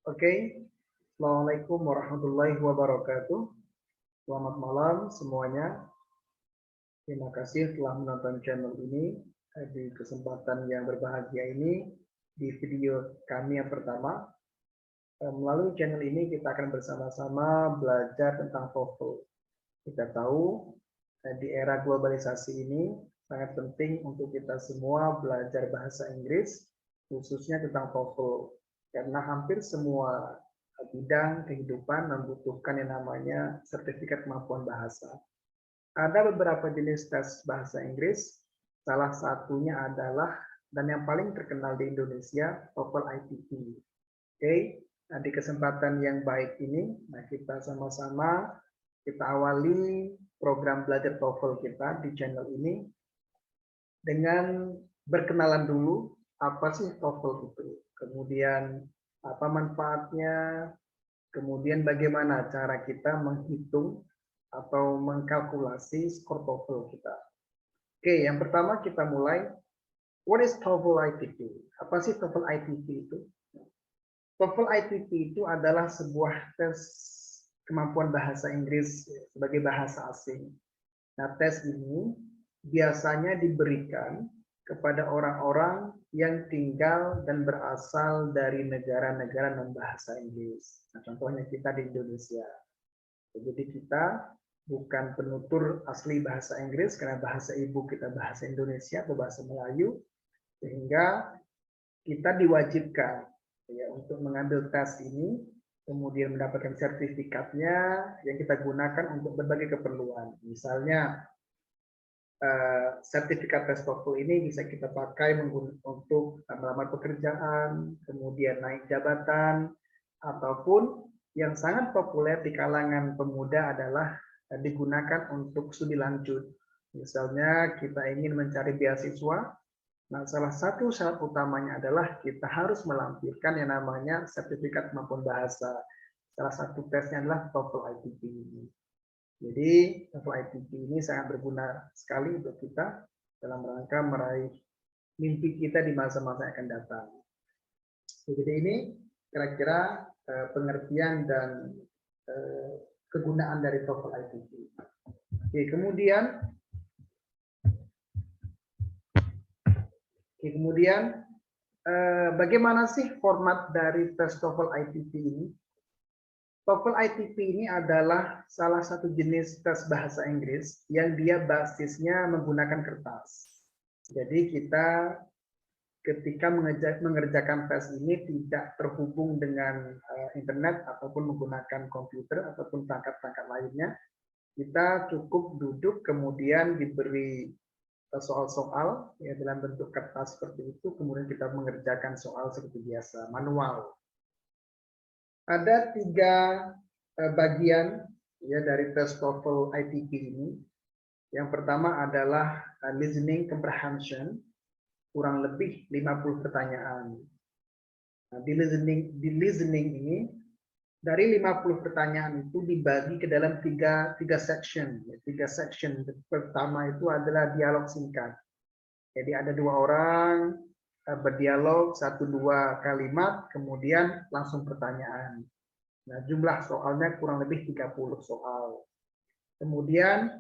Oke, Assalamualaikum warahmatullahi wabarakatuh. Selamat malam semuanya. Terima kasih telah menonton channel ini. Di kesempatan yang berbahagia ini, di video kami yang pertama, melalui channel ini kita akan bersama-sama belajar tentang TOEFL. Kita tahu di era globalisasi ini sangat penting untuk kita semua belajar bahasa Inggris, khususnya tentang TOEFL. Karena hampir semua bidang kehidupan membutuhkan yang namanya sertifikat kemampuan bahasa. Ada beberapa jenis tes bahasa Inggris, salah satunya adalah, dan yang paling terkenal di Indonesia, TOEFL ITP. Oke, nah, di kesempatan yang baik ini, kita sama-sama kita awali program belajar TOEFL kita di channel ini dengan berkenalan dulu apa sih TOEFL itu, kemudian apa manfaatnya, kemudian bagaimana cara kita menghitung atau mengkalkulasi skor TOEFL kita. Oke, yang pertama kita mulai. What is TOEFL ITP? Apa sih TOEFL ITP itu? TOEFL ITP itu adalah sebuah tes kemampuan bahasa Inggris sebagai bahasa asing. Nah, tes ini biasanya diberikan kepada orang-orang yang tinggal dan berasal dari negara-negara non-bahasa Inggris. Nah, contohnya kita di Indonesia. Jadi kita bukan penutur asli bahasa Inggris karena bahasa ibu kita bahasa Indonesia atau bahasa Melayu, sehingga kita diwajibkan ya untuk mengambil tes ini, kemudian mendapatkan sertifikatnya yang kita gunakan untuk berbagai keperluan. Misalnya sertifikat tes TOEFL ini bisa kita pakai untuk melamar pekerjaan, kemudian naik jabatan, ataupun yang sangat populer di kalangan pemuda adalah digunakan untuk studi lanjut. Misalnya kita ingin mencari beasiswa, nah salah satu syarat utamanya adalah kita harus melampirkan yang namanya sertifikat kemampuan bahasa. Salah satu tesnya adalah TOEFL ITP ini. Jadi TOEFL ITP ini sangat berguna sekali untuk kita dalam rangka meraih mimpi kita di masa-masa yang akan datang. Jadi ini kira-kira pengertian dan kegunaan dari TOEFL ITP. Oke, kemudian bagaimana sih format dari tes TOEFL ITP ini? TOEFL ITP ini adalah salah satu jenis tes bahasa Inggris yang dia basisnya menggunakan kertas. Jadi kita ketika mengerjakan tes ini tidak terhubung dengan internet ataupun menggunakan komputer ataupun perangkat-perangkat lainnya. Kita cukup duduk kemudian diberi soal-soal ya dalam bentuk kertas seperti itu, kemudian kita mengerjakan soal seperti biasa, manual. Ada 3 bagian ya dari tes TOEFL ITP ini. Yang pertama adalah listening comprehension, kurang lebih 50 pertanyaan. Nah, di listening ini dari 50 pertanyaan itu dibagi ke dalam tiga section. 3 section. Pertama itu adalah dialog singkat. Jadi ada 2 orang berdialog 1-2 kalimat, kemudian langsung pertanyaan. Nah, jumlah soalnya kurang lebih 30 soal. Kemudian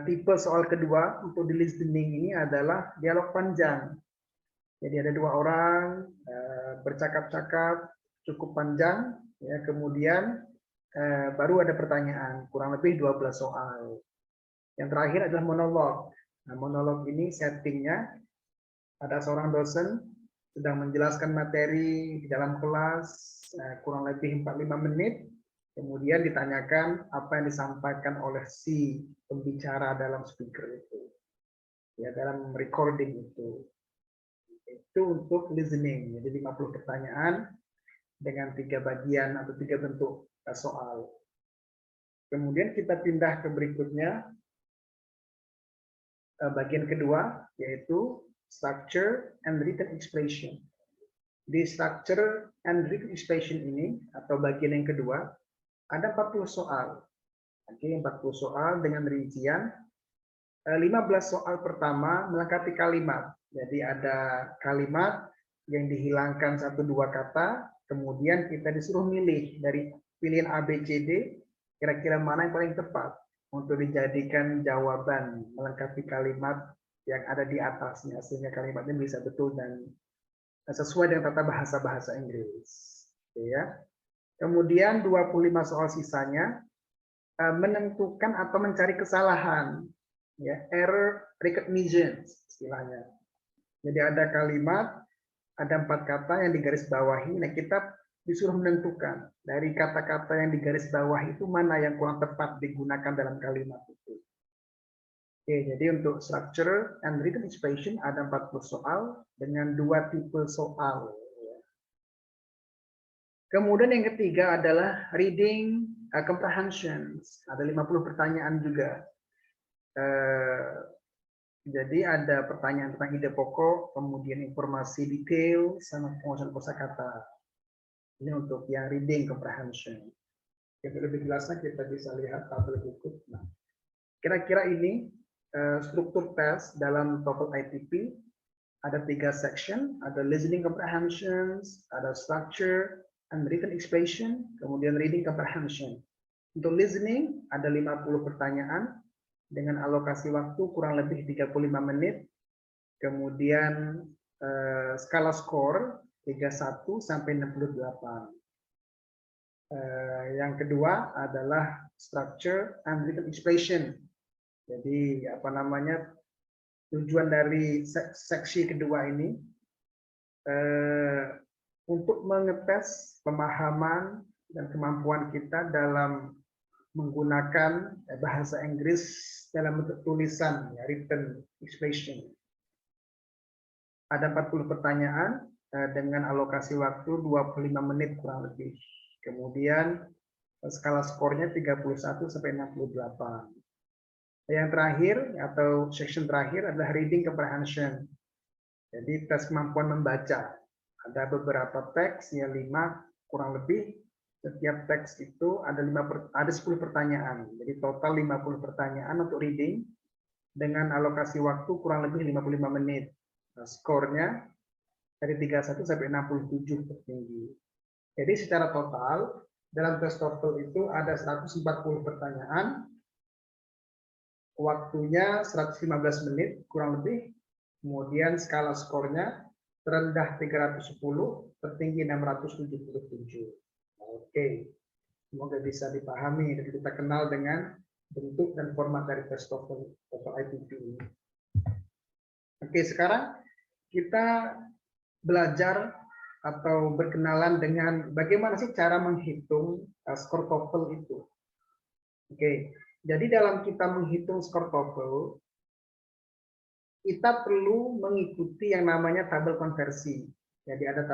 tipe soal kedua untuk di listening ini adalah dialog panjang. Jadi ada 2 orang bercakap-cakap cukup panjang, ya, kemudian baru ada pertanyaan, kurang lebih 12 soal. Yang terakhir adalah monolog. Nah, monolog ini settingnya ada seorang dosen sedang menjelaskan materi di dalam kelas kurang lebih 45 menit, kemudian ditanyakan apa yang disampaikan oleh si pembicara dalam speaker itu, ya dalam recording itu. Itu untuk listening, jadi 50 pertanyaan dengan 3 bagian atau 3 bentuk soal. Kemudian kita pindah ke berikutnya, bagian kedua, yaitu structure and written expression. Di structure and written expression ini, atau bagian yang kedua, ada 40 soal. Oke, 40 soal dengan rincian. 15 soal pertama melengkapi kalimat. Jadi ada kalimat yang dihilangkan 1-2 kata, Kemudian kita disuruh milih dari pilihan A, B, C, D, kira-kira mana yang paling tepat untuk dijadikan jawaban melengkapi kalimat yang ada di atasnya, sehingga kalimatnya bisa betul dan sesuai dengan tata bahasa Inggris. Oke, ya. Kemudian 25 soal sisanya menentukan atau mencari kesalahan, ya, error recognition istilahnya. Jadi ada kalimat, ada 4 kata yang digarisbawahi. Nah, kita disuruh menentukan dari kata-kata yang digarisbawahi itu mana yang kurang tepat digunakan dalam kalimat itu. Oke, jadi untuk structure and written expression ada 40 soal dengan 2 tipe soal. Kemudian yang ketiga adalah reading comprehensions. Ada 50 pertanyaan juga. Jadi ada pertanyaan tentang ide pokok, kemudian informasi detail, sama penguasaan kosakata. Ini untuk yang reading comprehension. Untuk lebih jelasnya kita bisa lihat tabel berikut. Nah, kira-kira ini struktur tes dalam TOEFL ITP. Ada 3 section, ada listening comprehensions, ada structure and written expression, kemudian reading comprehension. Untuk listening ada 50 pertanyaan dengan alokasi waktu kurang lebih 35 menit. Kemudian skala skor 31 sampai 68. Yang kedua adalah structure and written expression. Jadi apa namanya, tujuan dari seksi kedua ini untuk mengetes pemahaman dan kemampuan kita dalam menggunakan bahasa Inggris dalam bentuk tulisan, ya, written expression. Ada 40 pertanyaan dengan alokasi waktu 25 menit kurang lebih. Kemudian skala skornya 31 sampai 68. Yang terakhir atau section terakhir adalah reading comprehension. Jadi tes kemampuan membaca. Ada beberapa teks, ya 5 kurang lebih. Setiap teks itu ada 10 pertanyaan. Jadi total 50 pertanyaan untuk reading dengan alokasi waktu kurang lebih 55 menit. Nah, skornya dari 31 sampai 67 tertinggi. Jadi secara total dalam tes TOEFL itu ada 140 pertanyaan. Waktunya 115 menit kurang lebih. Kemudian skala skornya terendah 310, tertinggi 677. Oke, semoga bisa dipahami dan kita kenal dengan bentuk dan format dari tes TOEFL ITP ini. Oke, sekarang kita belajar atau berkenalan dengan bagaimana sih cara menghitung skor TOEFL itu. Oke, jadi dalam kita menghitung skor TOEFL, kita perlu mengikuti yang namanya tabel konversi. Jadi ada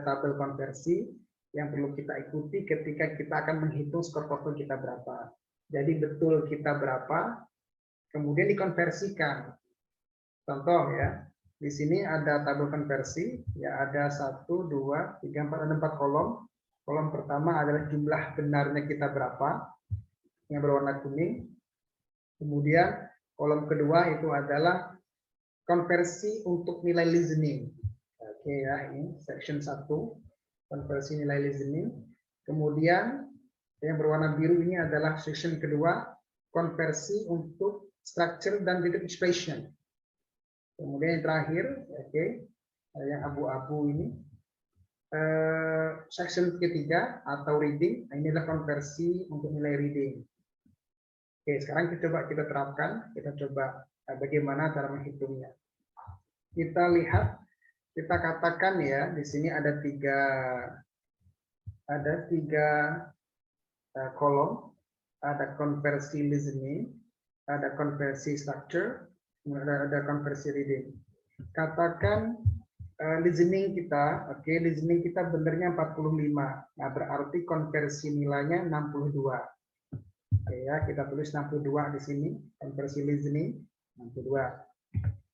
tabel konversi yang perlu kita ikuti ketika kita akan menghitung skor TOEFL kita berapa. Jadi betul kita berapa, kemudian dikonversikan. Contoh ya, di sini ada tabel konversi, ya ada 1, 2, 3, 4, ada 4 kolom. Kolom pertama adalah jumlah benarnya kita berapa, yang berwarna kuning. Kemudian kolom kedua itu adalah konversi untuk nilai listening. Oke ya, ini section 1, konversi nilai listening. Kemudian yang berwarna biru ini adalah section kedua, konversi untuk structure dan written expression. Kemudian yang terakhir, oke, yang abu-abu ini, section ketiga atau reading, ini adalah konversi untuk nilai reading. Oke, sekarang kita terapkan, kita coba bagaimana cara menghitungnya. Kita lihat, kita katakan ya, di sini ada tiga kolom, ada konversi listening, ada konversi structure, ada konversi reading. Katakan listening kita, oke, listening kita benernya 45. Nah, berarti konversi nilainya 62. Oke ya, kita tulis 62 di sini, konversi listening 62.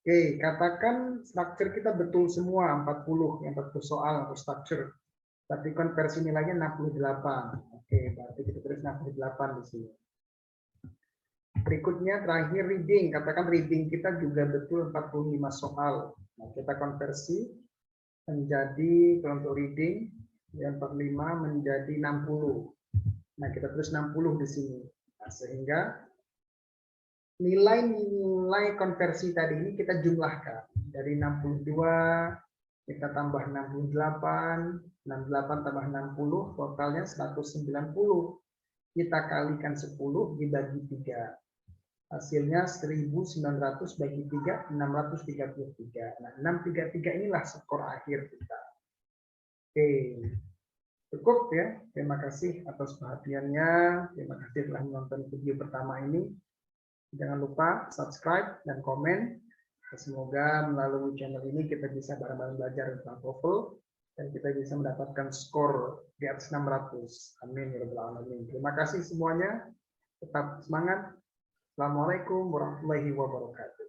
Oke, katakan structure kita betul semua 40, yang 40 soal untuk structure. Tapi konversi nilainya 68. Oke, berarti kita tulis 68 di sini. Berikutnya terakhir reading, katakan reading kita juga betul 45 soal. Nah, kita konversi menjadi kalau untuk reading yang 45 menjadi 60. Nah, kita tulis 60 di sini. Nah, sehingga nilai konversi tadi ini kita jumlahkan. Dari 62, kita tambah 68, 68 tambah 60, totalnya 190. Kita kalikan 10 dibagi 3. Hasilnya 1900 bagi 3, 633. Nah, 633 inilah skor akhir kita. Oke. Cukup ya. Terima kasih atas perhatiannya. Terima kasih telah menonton video pertama ini. Jangan lupa subscribe dan komen. Semoga melalui channel ini kita bisa bareng-bareng belajar tentang TOEFL dan kita bisa mendapatkan skor di atas 600. Amin ya rabbal alamin. Terima kasih semuanya. Tetap semangat. Assalamualaikum warahmatullahi wabarakatuh.